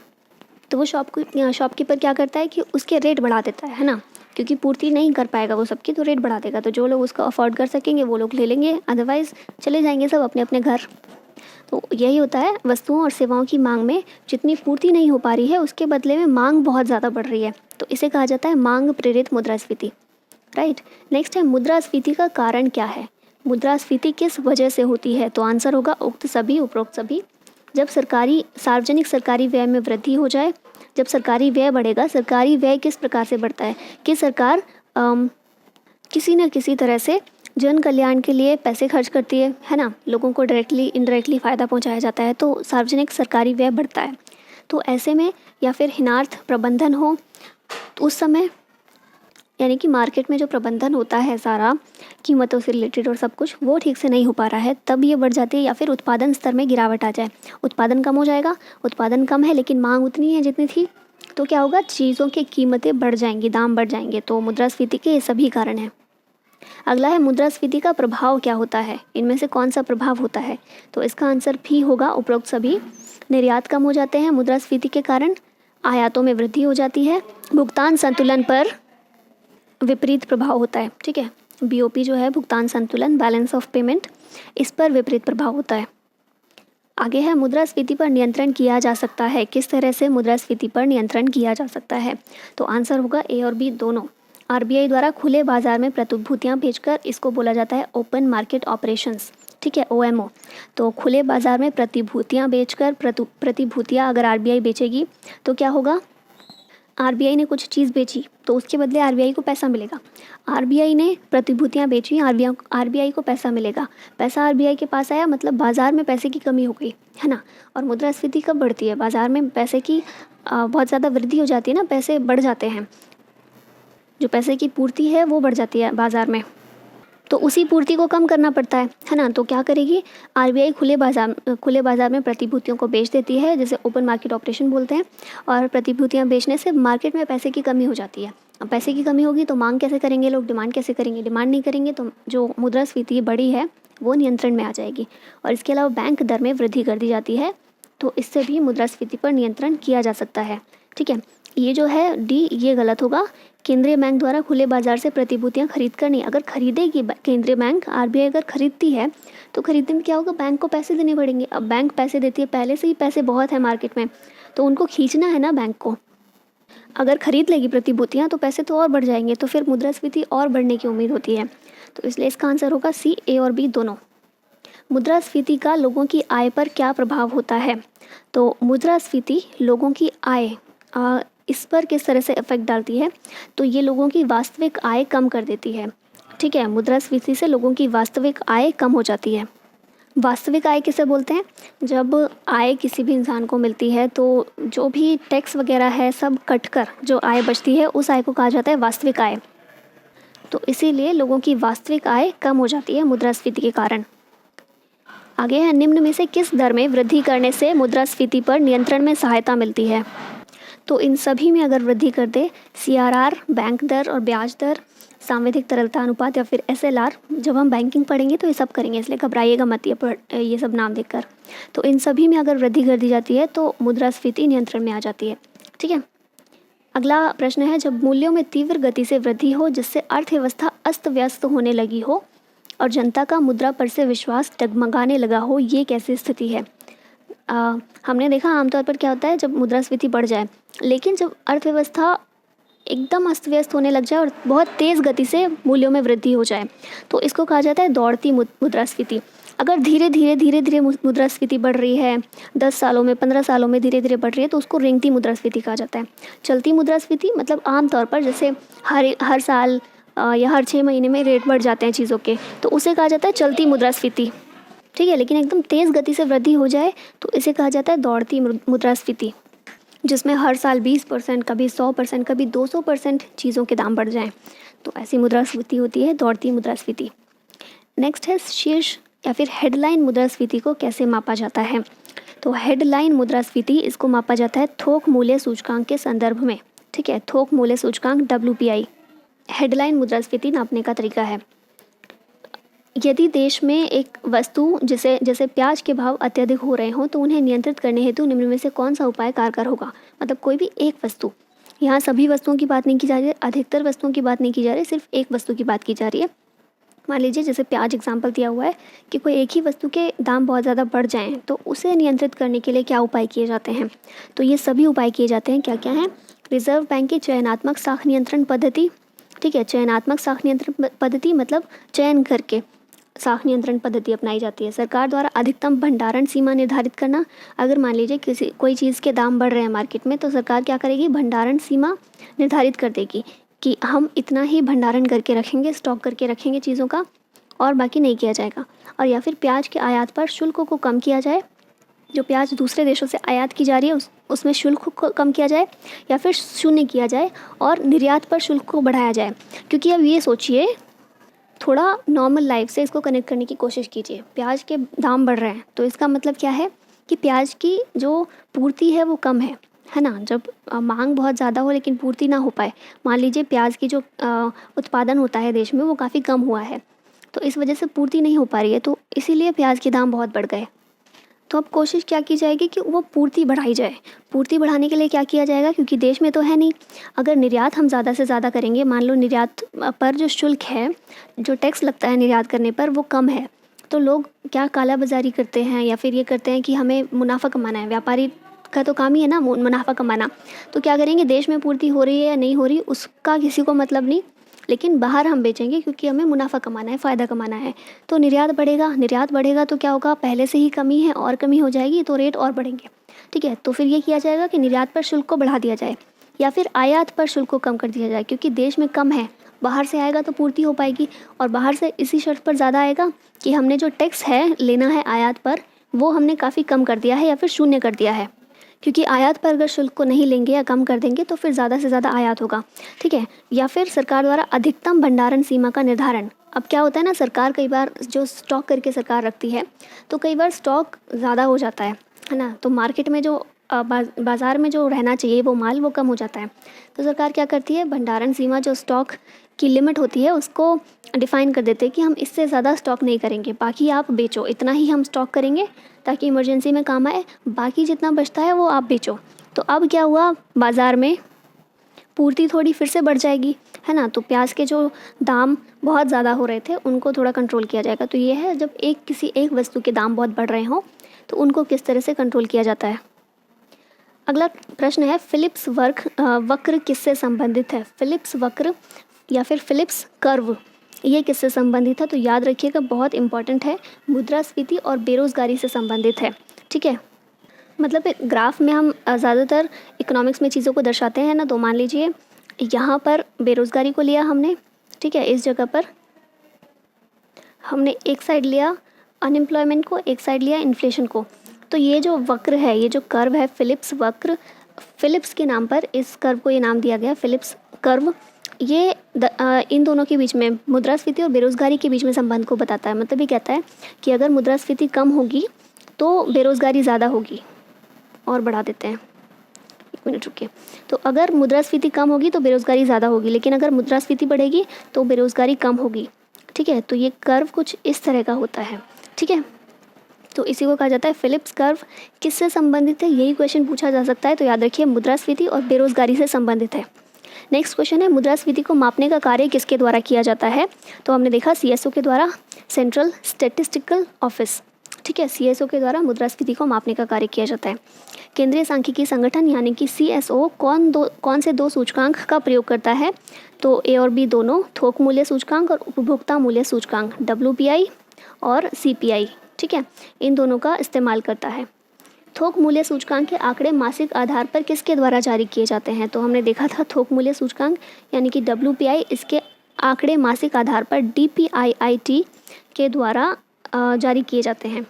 तो वो शॉपकीपर क्या करता है कि उसके रेट बढ़ा देता है ना, क्योंकि पूर्ति नहीं कर पाएगा वो सबकी, तो रेट बढ़ा देगा। तो जो लोग उसको अफोर्ड कर सकेंगे वो लोग ले लेंगे, अदरवाइज़ चले जाएंगे सब अपने अपने घर। तो यही होता है, वस्तुओं और सेवाओं की मांग में जितनी पूर्ति नहीं हो पा रही है उसके बदले में मांग बहुत ज़्यादा बढ़ रही है, तो इसे कहा जाता है मांग प्रेरित मुद्रास्फीति। राइट, नेक्स्ट है, मुद्रास्फीति का कारण क्या है? मुद्रास्फीति किस वजह से होती है? तो आंसर होगा उक्त सभी, उपरोक्त सभी। जब सार्वजनिक सरकारी व्यय में वृद्धि हो जाए, जब सरकारी व्यय बढ़ेगा। सरकारी व्यय किस प्रकार से बढ़ता है कि सरकार किसी न किसी तरह से जन कल्याण के लिए पैसे खर्च करती है ना, लोगों को डायरेक्टली इनडायरेक्टली फ़ायदा पहुंचाया जाता है, तो सार्वजनिक सरकारी व्यय बढ़ता है। तो ऐसे में या फिर हिनार्थ प्रबंधन हो, तो उस समय यानी कि मार्केट में जो प्रबंधन होता है सारा, कीमतों से रिलेटेड और सब कुछ वो ठीक से नहीं हो पा रहा है, तब ये बढ़ जाती है। या फिर उत्पादन स्तर में गिरावट आ जाए, उत्पादन कम हो जाएगा, उत्पादन कम है लेकिन मांग उतनी है जितनी थी, तो क्या होगा, चीज़ों की कीमतें बढ़ जाएंगी, दाम बढ़ जाएंगे। तो मुद्रास्फीति के ये सभी कारण हैं। अगला है मुद्रास्फीति का प्रभाव क्या होता है, इनमें से कौन सा प्रभाव होता है। तो इसका आंसर भी होगा उपरोक्त सभी। निर्यात कम हो जाते हैं मुद्रास्फीति के कारण, आयातों में वृद्धि हो जाती है, भुगतान संतुलन पर विपरीत प्रभाव होता है। ठीक है, बीओपी जो है भुगतान संतुलन, बैलेंस ऑफ पेमेंट, इस पर विपरीत प्रभाव होता है। आगे है मुद्रास्फीति पर नियंत्रण किया जा सकता है। किस तरह से मुद्रास्फीति पर नियंत्रण किया जा सकता है। तो आंसर होगा ए और बी दोनों। आरबीआई द्वारा खुले बाजार में प्रतिभूतियां बेचकर, इसको बोला जाता है ओपन मार्केट ऑपरेशंस। ठीक है, ओएमओ। तो खुले बाजार में प्रतिभूतियां बेचकर, प्रतिभूतियां अगर आरबीआई बेचेगी तो क्या होगा, आरबीआई ने कुछ चीज़ बेची तो उसके बदले आरबीआई को पैसा मिलेगा। आरबीआई ने प्रतिभूतियां बेची, आरबीआई को पैसा मिलेगा। पैसा आरबीआई के पास आया, मतलब बाज़ार में पैसे की कमी हो गई है ना। और मुद्रास्फीति कब बढ़ती है, बाज़ार में पैसे की बहुत ज़्यादा वृद्धि हो जाती है ना, पैसे बढ़ जाते हैं, जो पैसे की पूर्ति है वो बढ़ जाती है बाज़ार में, तो उसी पूर्ति को कम करना पड़ता है ना। तो क्या करेगी आरबीआई, खुले बाज़ार में प्रतिभूतियों को बेच देती है, जिसे ओपन मार्केट ऑपरेशन बोलते हैं। और प्रतिभूतियां बेचने से मार्केट में पैसे की कमी हो जाती है। अब पैसे की कमी होगी तो मांग कैसे करेंगे लोग, डिमांड कैसे करेंगे, डिमांड नहीं करेंगे तो जो मुद्रास्फीति बढ़ी है वो नियंत्रण में आ जाएगी। और इसके अलावा बैंक दर में वृद्धि कर दी जाती है, तो इससे भी मुद्रास्फीति पर नियंत्रण किया जा सकता है। ठीक है, ये जो है डी, ये गलत होगा। केंद्रीय बैंक द्वारा खुले बाजार से प्रतिभूतियां खरीद कर नहीं, अगर खरीदेगी केंद्रीय बैंक, आरबीआई अगर खरीदती है तो खरीदने में क्या होगा, बैंक को पैसे देने पड़ेंगे। अब बैंक पैसे देती है, पहले से ही पैसे बहुत है मार्केट में, तो उनको खींचना है ना बैंक को। अगर खरीद लेगी प्रतिभूतियां तो पैसे तो और बढ़ जाएंगे, तो फिर मुद्रास्फीति और बढ़ने की उम्मीद होती है। तो इसलिए इसका आंसर होगा सी, ए और बी दोनों। मुद्रास्फीति का लोगों की आय पर क्या प्रभाव होता है। तो मुद्रास्फीति लोगों की आय, इस पर किस तरह से इफेक्ट डालती है, तो ये लोगों की वास्तविक आय कम कर देती है। ठीक है, मुद्रास्फीति से लोगों की वास्तविक आय कम हो जाती है। वास्तविक आय किसे बोलते हैं, जब आय किसी भी इंसान को मिलती है तो जो भी टैक्स वगैरह है सब कटकर जो आय बचती है उस आय को कहा जाता है वास्तविक आय। तो इसीलिए लोगों की वास्तविक आय कम हो जाती है मुद्रास्फीति के कारण। आगे है, निम्न में से किस दर में वृद्धि करने से मुद्रास्फीति पर नियंत्रण में सहायता मिलती है। तो इन सभी में अगर वृद्धि कर दे, सीआरआर, बैंक दर और ब्याज दर, सांविधिक तरलता अनुपात या फिर एसएलआर, जब हम बैंकिंग पढ़ेंगे तो ये सब करेंगे, इसलिए घबराइएगा मत ये सब नाम देखकर। तो इन सभी में अगर वृद्धि कर दी जाती है तो मुद्रास्फीति नियंत्रण में आ जाती है। ठीक है, अगला प्रश्न है, जब मूल्यों में तीव्र गति से वृद्धि हो जिससे अर्थव्यवस्था अस्त व्यस्त होने लगी हो और जनता का मुद्रा पर से विश्वास डगमगाने लगा हो, ये कैसी स्थिति है। हमने देखा आमतौर पर क्या होता है, जब मुद्रास्फीति बढ़ जाए, लेकिन जब अर्थव्यवस्था एकदम अस्त व्यस्त होने लग जाए और बहुत तेज़ गति से मूल्यों में वृद्धि हो जाए, तो इसको कहा जाता है दौड़ती मुद्रास्फीति। अगर धीरे धीरे मुद्रास्फीति बढ़ रही है, 10 सालों में, 15 सालों में धीरे धीरे बढ़ रही है, तो उसको रेंगती मुद्रास्फीति कहा जाता है। चलती मुद्रास्फीति मतलब आमतौर पर जैसे हर साल या हर 6 महीने में रेट बढ़ जाते हैं चीज़ों के, तो उसे कहा जाता है चलती मुद्रास्फीति। ठीक है, लेकिन एकदम तेज़ गति से वृद्धि हो जाए तो इसे कहा जाता है दौड़ती मुद्रास्फीति, जिसमें हर साल 20%, कभी 100%, कभी 200% चीज़ों के दाम बढ़ जाएं, तो ऐसी मुद्रास्फीति होती है दौड़ती मुद्रास्फीति। नेक्स्ट है, शीर्ष या फिर हेडलाइन मुद्रास्फीति को कैसे मापा जाता है। तो हेडलाइन मुद्रास्फीति, इसको मापा जाता है थोक मूल्य सूचकांक के संदर्भ में। ठीक है, थोक मूल्य सूचकांक WPI हेडलाइन मुद्रास्फीति नापने का तरीका है। यदि देश में एक वस्तु जैसे प्याज के भाव अत्यधिक हो रहे हों तो उन्हें नियंत्रित करने हेतु निम्न में से कौन सा उपाय कारगर होगा। मतलब कोई भी एक वस्तु, यहाँ सभी वस्तुओं की बात नहीं की जा रही है, अधिकतर वस्तुओं की बात नहीं की जा रही, सिर्फ एक वस्तु की बात की जा रही है। मान लीजिए जैसे प्याज एग्जाम्पल दिया हुआ है कि कोई एक ही वस्तु के दाम बहुत ज़्यादा बढ़ जाएँ तो उसे नियंत्रित करने के लिए क्या उपाय किए जाते हैं। तो ये सभी उपाय किए जाते हैं। क्या क्या हैं, रिजर्व बैंक की चयनात्मक साख नियंत्रण पद्धति। ठीक है, चयनात्मक साख नियंत्रण पद्धति मतलब चयन करके साख नियंत्रण पद्धति अपनाई जाती है। सरकार द्वारा अधिकतम भंडारण सीमा निर्धारित करना। अगर मान लीजिए कोई चीज़ के दाम बढ़ रहे हैं मार्केट में, तो सरकार क्या करेगी, भंडारण सीमा निर्धारित कर देगी कि हम इतना ही भंडारण करके रखेंगे, स्टॉक करके रखेंगे चीज़ों का, और बाकी नहीं किया जाएगा। और या फिर प्याज के आयात पर शुल्कों को कम किया जाए, जो प्याज दूसरे देशों से आयात की जा रही है उसमें शुल्क को कम किया जाए या फिर शून्य किया जाए, और निर्यात पर शुल्क को बढ़ाया जाए। क्योंकि अब ये सोचिए, थोड़ा नॉर्मल लाइफ से इसको कनेक्ट करने की कोशिश कीजिए। प्याज के दाम बढ़ रहे हैं तो इसका मतलब क्या है कि प्याज की जो पूर्ति है वो कम है ना। जब मांग बहुत ज़्यादा हो लेकिन पूर्ति ना हो पाए, मान लीजिए प्याज की जो उत्पादन होता है देश में वो काफ़ी कम हुआ है, तो इस वजह से पूर्ति नहीं हो पा रही है, तो इसीलिए प्याज के दाम बहुत बढ़ गए। तो अब कोशिश क्या की जाएगी कि वो पूर्ति बढ़ाई जाए। पूर्ति बढ़ाने के लिए क्या किया जाएगा, क्योंकि देश में तो है नहीं, अगर निर्यात हम ज़्यादा से ज़्यादा करेंगे, मान लो निर्यात पर जो शुल्क है, जो टैक्स लगता है निर्यात करने पर वो कम है, तो लोग क्या काला बाजारी करते हैं या फिर ये करते हैं कि हमें मुनाफा कमाना है। व्यापारी का तो काम ही है ना मुनाफा कमाना। तो क्या करेंगे, देश में पूर्ति हो रही है या नहीं हो रही उसका किसी को मतलब नहीं, लेकिन बाहर हम बेचेंगे क्योंकि हमें मुनाफा कमाना है, फ़ायदा कमाना है। तो निर्यात बढ़ेगा, निर्यात बढ़ेगा तो क्या होगा, पहले से ही कमी है और कमी हो जाएगी तो रेट और बढ़ेंगे। ठीक है, तो फिर ये किया जाएगा कि निर्यात पर शुल्क को बढ़ा दिया जाए या फिर आयात पर शुल्क को कम कर दिया जाए, क्योंकि देश में कम है, बाहर से आएगा तो पूर्ति हो पाएगी। और बाहर से इसी शर्त पर ज़्यादा आएगा कि हमने जो टैक्स है लेना है आयात पर, वो हमने काफ़ी कम कर दिया है या फिर शून्य कर दिया है। क्योंकि आयात पर अगर शुल्क को नहीं लेंगे या कम कर देंगे तो फिर ज़्यादा से ज़्यादा आयात होगा। ठीक है, या फिर सरकार द्वारा अधिकतम भंडारण सीमा का निर्धारण। अब क्या होता है ना, सरकार कई बार जो स्टॉक करके सरकार रखती है तो कई बार स्टॉक ज़्यादा हो जाता है ना, तो मार्केट में जो बाज़ार में जो रहना चाहिए वो माल वो कम हो जाता है। तो सरकार क्या करती है, भंडारण सीमा जो स्टॉक की लिमिट होती है उसको डिफ़ाइन कर देते हैं कि हम इससे ज़्यादा स्टॉक नहीं करेंगे, बाकी आप बेचो, इतना ही हम स्टॉक करेंगे ताकि इमरजेंसी में काम आए, बाकी जितना बचता है वो आप बेचो। तो अब क्या हुआ, बाज़ार में पूर्ति थोड़ी फिर से बढ़ जाएगी, है ना। तो प्याज के जो दाम बहुत ज़्यादा हो रहे थे उनको थोड़ा कंट्रोल किया जाएगा। तो ये है, जब किसी एक वस्तु के दाम बहुत बढ़ रहे हों तो उनको किस तरह से कंट्रोल किया जाता है। अगला प्रश्न है, फिलिप्स वक्र किससे संबंधित है। फिलिप्स वक्र या फिर फिलिप्स कर्व, ये किससे संबंधित है, तो याद रखिएगा बहुत इंपॉर्टेंट है, मुद्रास्फीति और बेरोज़गारी से संबंधित है। ठीक है, मतलब एक ग्राफ में हम ज़्यादातर इकोनॉमिक्स में चीज़ों को दर्शाते हैं ना, तो मान लीजिए यहाँ पर बेरोज़गारी को लिया हमने, ठीक है, इस जगह पर हमने एक साइड लिया अनएम्प्लॉयमेंट को, एक साइड लिया इन्फ्लेशन को। तो ये जो वक्र है, ये जो कर्व है फिलिप्स वक्र, फिलिप्स के नाम पर इस कर्व को ये नाम दिया गया फिलिप्स कर्व। ये इन दोनों के बीच में, मुद्रास्फीति और बेरोज़गारी के बीच में संबंध को बताता है। मतलब ये कहता है कि अगर मुद्रास्फीति कम होगी तो बेरोज़गारी ज़्यादा होगी। और बढ़ा देते हैं, 1 मिनट रुकिए। तो अगर मुद्रास्फीति कम होगी तो बेरोज़गारी ज़्यादा होगी, लेकिन अगर मुद्रास्फीति बढ़ेगी तो बेरोज़गारी कम होगी। ठीक है, तो ये कर्व कुछ इस तरह का होता है। ठीक है, तो इसी को कहा जाता है फिलिप्स कर्व। किससे संबंधित है, यही क्वेश्चन पूछा जा सकता है, तो याद रखिए मुद्रास्फीति और बेरोज़गारी से संबंधित है। नेक्स्ट क्वेश्चन है, मुद्रास्फीति को मापने का कार्य किसके द्वारा किया जाता है। तो हमने देखा CSO के द्वारा, सेंट्रल स्टैटिस्टिकल ऑफिस। ठीक है, CSO के द्वारा मुद्रास्फीति को मापने का कार्य किया जाता है। केंद्रीय सांख्यिकी संगठन यानी कि CSO कौन से 2 सूचकांक का प्रयोग करता है, तो A और B दोनों, थोक मूल्य सूचकांक और उपभोक्ता मूल्य सूचकांक, WPI और CPI। ठीक है, इन दोनों का इस्तेमाल करता है। थोक मूल्य सूचकांक के आंकड़े मासिक आधार पर किसके द्वारा जारी किए जाते हैं, तो हमने देखा था थोक मूल्य सूचकांक यानी कि WPI, इसके आंकड़े मासिक आधार पर DPIIT के द्वारा जारी किए जाते हैं।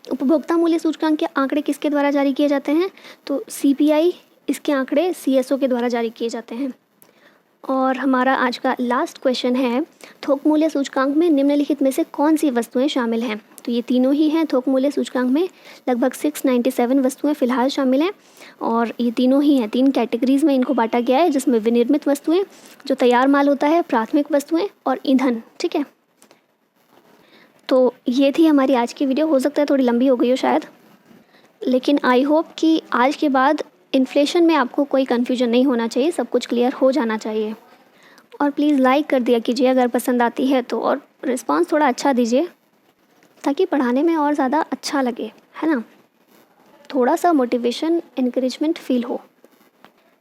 उपभोक्ता मूल्य सूचकांक के आंकड़े किसके द्वारा जारी किए जाते हैं, तो CPI, इसके आंकड़े CSO के द्वारा जारी किए जाते हैं। और हमारा आज का लास्ट क्वेश्चन है, थोक मूल्य सूचकांक में निम्नलिखित में से कौन सी वस्तुएं शामिल हैं। तो ये तीनों ही हैं, थोक मूल्य सूचकांक में लगभग 697 वस्तुएं फ़िलहाल शामिल हैं और ये तीनों ही हैं, 3 कैटेगरीज़ में इनको बांटा गया है, जिसमें विनिर्मित वस्तुएं, जो तैयार माल होता है, प्राथमिक वस्तुएं और ईंधन। ठीक है, तो ये थी हमारी आज की वीडियो। हो सकता है थोड़ी लंबी हो गई हो शायद, लेकिन आई होप कि आज के बाद इन्फ्लेशन में आपको कोई कन्फ्यूजन नहीं होना चाहिए, सब कुछ क्लियर हो जाना चाहिए। और प्लीज़ लाइक कर दिया कीजिए अगर पसंद आती है तो, और रिस्पांस थोड़ा अच्छा दीजिए ताकि पढ़ाने में और ज़्यादा अच्छा लगे, है ना, थोड़ा सा मोटिवेशन, इनकरेजमेंट फील हो।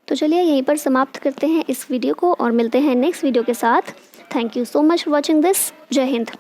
तो चलिए यहीं पर समाप्त करते हैं इस वीडियो को और मिलते हैं नेक्स्ट वीडियो के साथ। Thank you so much for watching this. जय हिंद।